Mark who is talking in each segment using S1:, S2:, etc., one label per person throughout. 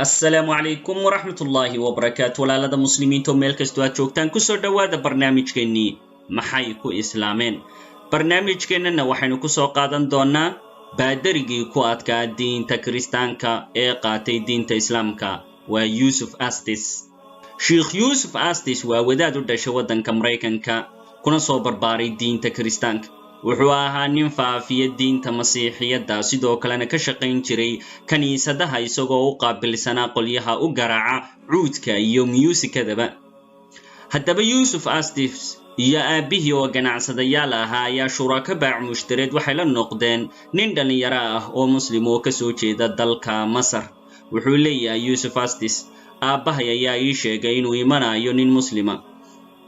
S1: السلام عليكم ورحمة الله وبركاته walaalada muslimiinta meel kastoo aad joogtaan ku soo dhawaada barnaamijkeennii maxay ku islaameen barnaamijkeennana waxaynu ku soo qaadan doonaa baadarigii ku adkaa diinta kiristaanka ee qaatay diinta islaamka waa Yusuf Astis Sheikh Yusuf Astis waa wadaad u dhashay waddanka Mareykanka kuna soo barbaaray diinta kiristaanka wuxuu ahaa nin faafiya diinta masiixiyadda sidoo kalena ka shaqayn jiray kaniisadaha isagoo u qaabilsanaa qolyaha u garaaca cuudka iyo muusikadaba haddaba Yusuf Astis iyo aabihii oo ganacsadayaal ahaa ayaa shuraka baac mushtareed waxay la noqdeen nin dhalinyaro ah oo muslim oo ka soo jeeda dalka Masar wuxuu leeyahay Yusuf Astis aabahay ayaa ii sheegay inuu imanayo nin muslima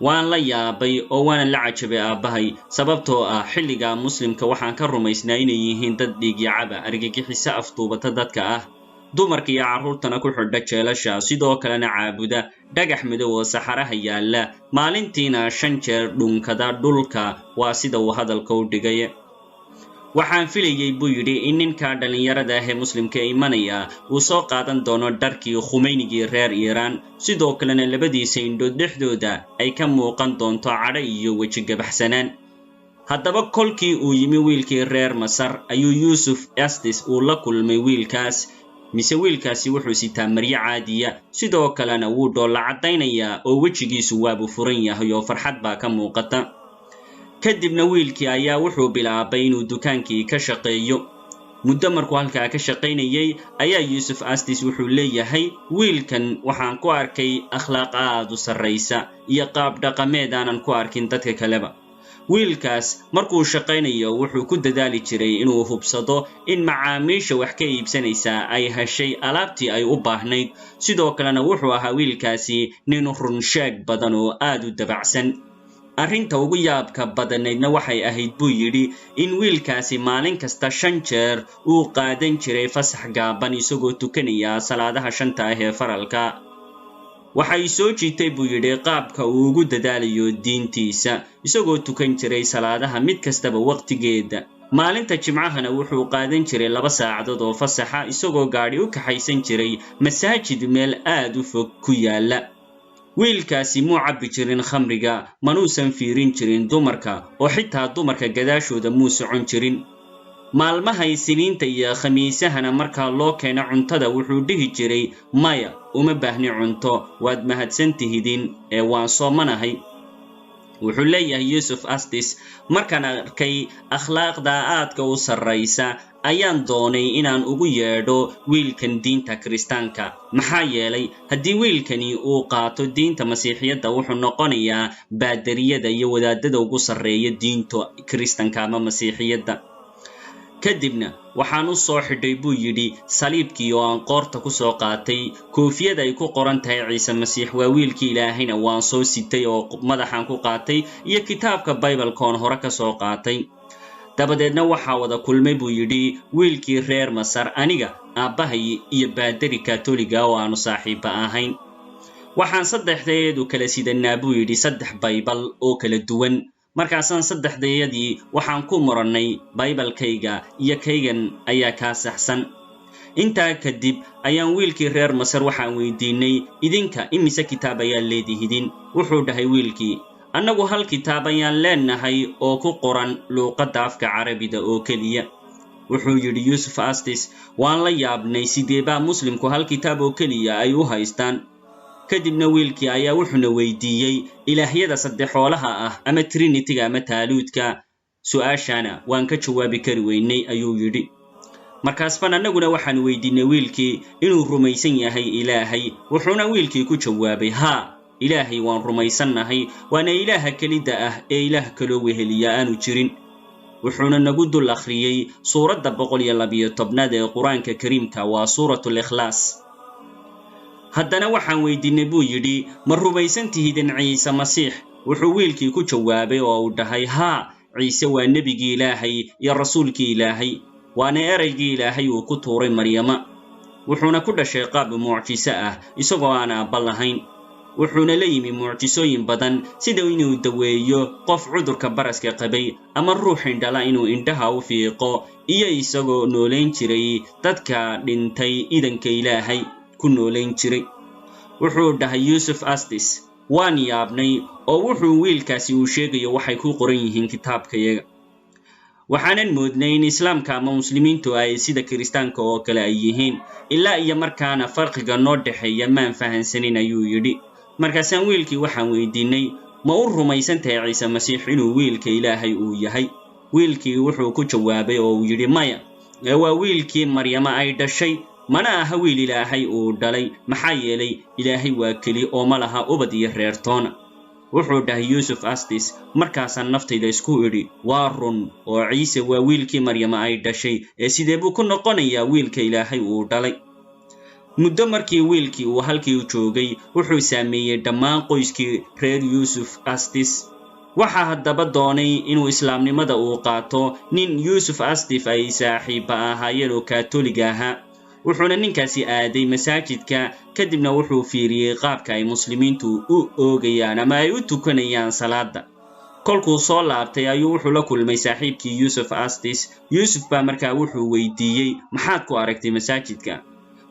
S1: waan la yaabay oo waan la cajabay aabahay sababtoo ah xilliga muslimka waxaan ka rumaysnaa inay yihiin dad dhiig yacaba argagixisa aftuubata dadka ah dumarka iyo carruurtana ku xidha jeelasha sidoo kalena caabuda dhagax madow oo saxaraha yaala maalintiina 5 jeer dhunkada dhulka waa sida uu hadalka u dhigay waxaan filayay buu yidhi in ninka dhalinyarada ah ee muslimka imanaya uu soo qaadan doono dharkii Khomeini reer Iran sidoo kalena labadiisa indhood dhexdooda ay ka muuqan doonto cadho iyo weji gabaxsanaan haddaba kolkii uu yimi wiilkii reer Masar ayuu Yusuf Astis uu la kulmay wiilkaas mise wiilkaasi wuxuu sitaa maryo caadiya sidoo kalena wuu dhoolla cadaynaya oo wejigiisu waabu furan yahay oo farxad baa ka muuqata kadibna wiilkii ayaa wuxuu bilaabay inuu dukaankii ka shaqeeyo muddo markuu halkaa ka shaqaynayay ayaa Yusuf Astis wuxuu leeyahay wiilkan waxaan ku arkay akhlaaq aad u sarreysa iyo qaab dhaqameed aanan ku arkin dadka kaleba wiilkaas markuu shaqaynayo wuxuu ku dadaali jiray inuu hubsado in macaamiisha wax ka iibsanaysa ay heshay alaabtii ay u baahnayd sidoo kalena wuxuu ahaa wiilkaasi nin run sheeg badan oo aad u dabacsan arrinta ugu yaabka badanaydna waxay ahayd buu yidhi in wiilkaasi maalin kasta 5 jeer uu qaadan jiray fasax gaaban isagoo tukanaya salaadaha 5 ah ee faralka waxay soo jiitay buu yidhi qaabka uu ugu dadaalayo diintiisa isagoo tukan jiray salaadaha mid kastaba waqtigeeda maalinta jimcahana wuxuu qaadan jiray 2 saacadood oo fasaxa isagoo gaari u kaxaysan jiray masaajid meel aad u fog ku yaala wiilkaasi muu cabbi jirin khamriga manuusan fiirin jirin dumarka oo xitaa dumarka gadaashooda muu socon jirin maalmaha Isniinta iyo Khamiisahana marka loo keeno cuntada wuxuu dhihi jiray maya uma baahni cunto waad mahadsantihiin ee waan soomanahay wuxuu leeyahay Yusuf Astis markaan arkay akhlaaqda aadka u sarreysa ayaan doonay inaan ugu yeedho wiilkan diinta kiristaanka maxaa yeelay haddii wiilkani uu qaato diinta masiixiyadda wuxuu noqonayaa baadariyada iyo wadaadada ugu sarreeya diinta kiristaanka ama masiixiyadda kadibna waxaan u soo xidhay buu yidhi saliibkii oo aan qoorta ku soo qaatay koofiyada ay ku qoran tahay Ciise Masiix waa wiilkii Ilaahayna waan soo sitay oo madaxan ku qaatay iyo kitaabka Bible-koon hore ka soo qaatay dabadeedna waxaa wada kulmay buu yidhi wiilkii reer Masar aniga aabahay iyo baadari Katoliga oo aanu saaxiiba ahayn waxaan saddexdeedu kala sidanaa buu yidhi 3 Bible oo kala duwan markaasaan saddexdeedii waxaan ku muranay Bible-kayga iyo kaygan ayaa ka saxsan intaa kadib ayaan wiilkii reer Masar waxaan weydiinay idinka imise kitaab ayaa leedihiin wuxuu dhahay wiilkii annagu hal kitaab ayaan leenahay oo ku qoran luqadda afka Carabiga oo kaliya wuxuu yidhi Yusuf Astis waan la yaabnay sideeba muslimku hal kitaab oo kaliya ay u haystaan kadibna wiilkii ayaa wuxuu weydiiyay ilaahyada saddexoolaha ah ama Trinity-ga ama Taaluudka su'aashana waan ka jawaabi kari weynay ayuu yidhi markaas baan annaguna waxaan weydiinay wiilkii inuu rumaysan yahay Ilaahay wuxuuna wiilkii ku jawaabay haa Ilaahay waan rumaysanahay waana Ilaaha kelida ah ee Ilaah kaloo weheliya aanu jirin wuxuuna nagu dul akhriyay suuradda 112 ee Quraanka Kariimka waa suuratul Ikhlaas haddana waxaan weydiinay buu yidhi ma rumaysantihiin Ciise Masiix wuxuu wiilkii ku jawaabay oo uu dhahay haa Ciise waa nabigii Ilaahay iyo rasuulkii Ilaahay waana eraygii Ilaahay uu ku tuuray Maryama wuxuuna ku dhashay qaab mucjiso ah isagoo aan aabba lahayn wuxuuna la yimi mucjisooyin badan sida inuu daweeyo qof cudurka baraska qabay ama ruux indhala inuu indhaha u fiiqo iyo isagoo nooleyn jiray dadka dhintay idanka Ilaahay ku noolayn jiray. wuxuu dhahay Yusuf Astis, waan yaabnay oo wuxuu wiilkaasi uu sheegayo waxay ku qoran yihiin kitaabkayaga. waxaanan moodnay in islaamka ama muslimiintu ay sida kiristaanka oo kale ay yihiin, ilaa iyo markaana farqiga noo dhexeeya maan fahansanin ayuu yidhi. markaasaan wiilkii waxaan weydiinay, ma u rumaysan tahay ciise masiix inuu wiilka ilaahay uu yahay? wiilkii wuxuu ku jawaabay oo uu yidhi, maya, waa wiilkii maryama ay dhashay, mana aha wiil ilaahay uu dhalay, maxaa yeelay ilaahay waa keli oo ma laha ubad iyo reertoona. wuxuu dhahay Yusuf Astis, markaasaan naftayda isku idhi, waa run oo ciise waa wiilkii maryama ay dhashay, ee sidee buu ku noqonayaa wiilka ilaahay uu dhalay? muddo markii wiilkii uu halkii u joogay, wuxuu saameeyey dhammaan qoyskii reer Yusuf Astis. waxaa haddaba doonay inuu islaamnimada uu qaato nin Yusuf Astis ay saaxiiba ahaayeen oo kaatoliga ahaa. wuxuuna ninkaasi aaday masaajidka, kadibna wuxuu fiiriyey qaabka ay muslimiintu u oogayaan ama ay u tukanayaan salaada. kolkuu soo laabtay ayuu wuxuu la kulmay saaxiibkii Yusuf Astis. Yusuf baa markaa wuxuu weydiiyey, maxaad ku aragtay masaajidka?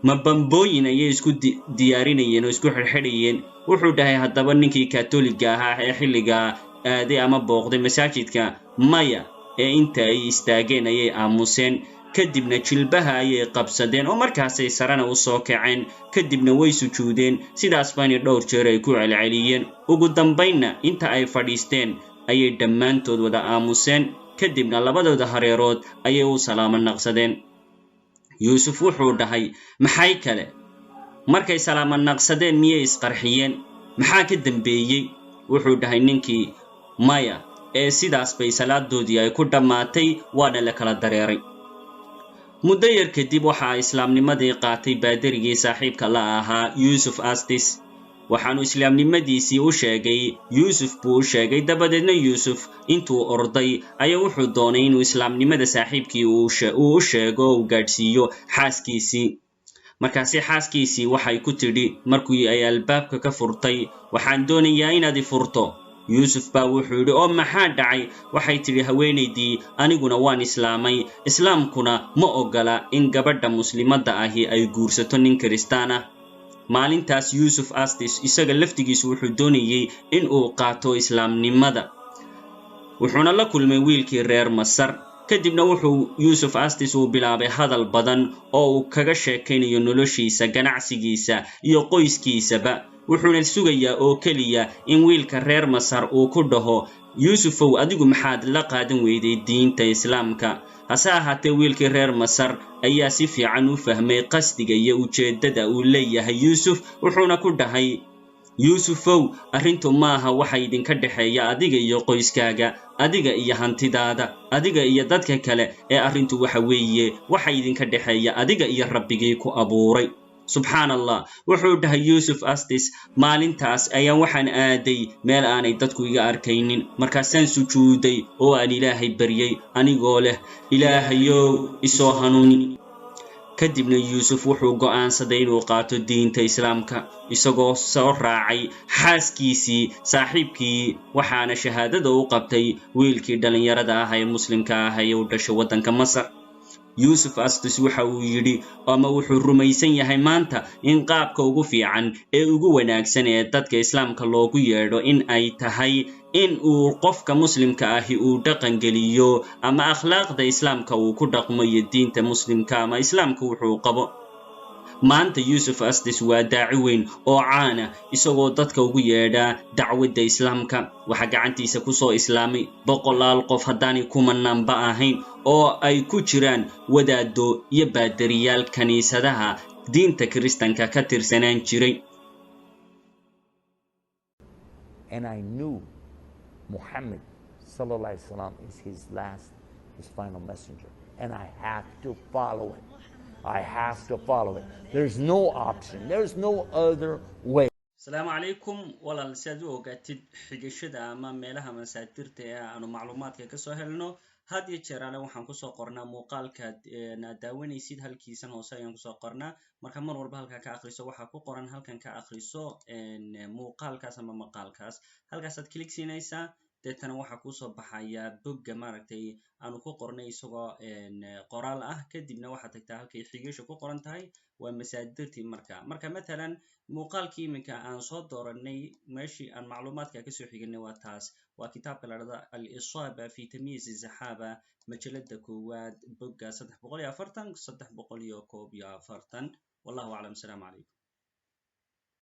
S1: ma bambooyin ayay isku diyaarinayeen oo isku xirxidhayeen? wuxuu dhahay haddaba ninkii kaatoliga ahaa ee xilligaa aaday ama booqday masaajidka, maya, ee inta ay istaageen ayay aamuseen, kadibna jilbaha ayay qabsadeen oo markaasay sarena u soo kaceen, kadibna way sujuudeen. sidaas baana dhowr jeer ay ku celceliyeen. ugu dambaynna inta ay fadhiisteen ayay dhammaantood wada aamuseen, kadibna labadooda hareerood ayay u salaamo naqsadeen. Yusuf wuxuu dhahay, maxay kale? markay salaamo naqsadeen miyay isqarxiyeen? maxaa ka dambeeyey? wuxuu dhahay ninkii, maya, ee sidaas bay salaadoodii ay ku dhammaatay, waana la kala dareeray. muddo yar kadib waxaa islaamnimadii qaatay baadarigii saaxiibka la ahaa Yusuf Astis. waxaanu islaamnimadiisii u sheegay Yusuf buu u sheegay. dabadeedna Yusuf intuu orday ayaa wuxuu doonay inuu islaamnimada saaxiibkii uu u sheego oo u gaadhsiiyo xaaskiisii. markaasi xaaskiisii waxay ku tidhi markii ay albaabka ka furtay, waxaan doonayaa inaad i furto. Yusuf baa wuxuu yidhi, oo maxaa dhacay? waxay tidhi haweenaydii, aniguna waan islaamay, islaamkuna ma ogola in gabadha muslimadda ahi ay guursato nin kiristaan ah. maalintaas Yusuf Astis isaga laftigiisu wuxuu doonayey in uu qaato islaamnimada. wuxuuna la kulmay wiilkii reer Masar. kadibna wuxuu Yusuf Astis uu bilaabay hadal badan oo uu kaga sheekaynayo noloshiisa, ganacsigiisa iyo qoyskiisaba. wuxuuna sugayaa oo keliya in wiilka reer Masar uu ku dhaho, Yusufow, adigu maxaad la qaadan weyday diinta islaamka? hase ahaatee wiilkii reer Masar ayaa si fiican u fahmay qasdiga iyo ujeeddada uu leeyahay Yusuf. wuxuuna ku dhahay, Yusufow, arrintu maaha waxa idinka dhexeeya adiga iyo qoyskaaga, adiga iyo hantidaada, adiga iyo dadka kale, ee arrintu waxa weeye waxa idinka dhexeeya adiga iyo rabbigii ku abuuray. subxaan allah. wuxuu dhahay Yusuf Astis, maalintaas ayaan waxaan aaday meel aanay dadku iga arkaynin. markaasaan sujuuday oo aan ilaahay baryey anigoo leh, ilaahayow isoo hanuuni. kadibna Yusuf wuxuu go'aansaday inuu qaato diinta islaamka, isagoo soo raacay xaaskiisii saaxiibkii. waxaana shahaadada u qabtay wiilkii dhalinyarada ah ee muslimka ah ee u dhashay waddanka Masar. Yusuf Astis waxa uu yidhi, ama wuxuu rumaysan yahay maanta in qaabka ugu fiican ee ugu wanaagsan ee dadka islaamka loogu yeedho in ay tahay in uu qofka muslimka ahi uu dhaqan geliyo ama akhlaaqda islaamka uu ku dhaqmo iyo diinta muslimka ama islaamka wuxuu qabo. maanta Yusuf Astis waa daaci weyn oo caana, isagoo dadka ugu yeedha dacwadda islaamka. waxaa gacantiisa ku soo islaamay 100 qof haddaanay kumanaanba ahayn, oo ay ku jiraan wadaado iyo baadariyaal kaniisadaha diinta kiristanka ka tirsanaan jiray.
S2: And I knew Muhammad sallallahu alaihi wasallam is his final messenger, and I have to follow it. I have to follow it. There's no option. There's no other way.
S1: السلام عليكم. walaal si aad u ogaatid xigashada ama meelaha masaadirta ee aanu macluumaadka ka soo helno, had iyo jeer waxaan kusoo qornaa muuqaalka aad daawanaysid halkiisan hoose ayaan kusoo qornaa. marka mar walba halkaa ka akhriso waxaa ku qoran halkan ka akhriso muuqaalkaas ama maqaalkaas. halkaasaad click siinaysaa, deetana waxaa kusoo baxaya bogga maaragtay aanu ku qornay isagoo qoraal ah kadibna waxaad tagtaa halkay xigasha ku qoran tahay waa masaadirtii marka matalan muuqaalkii iminka aan soo dooranay meeshii aan macluumaadka kasoo xiganay waa taas waa kitaabka la dhahda al-isaaba fi tamyiz az-zaxaaba majalada koowaad bogga 340 341 wallahu aclam. asalaamu calaykum.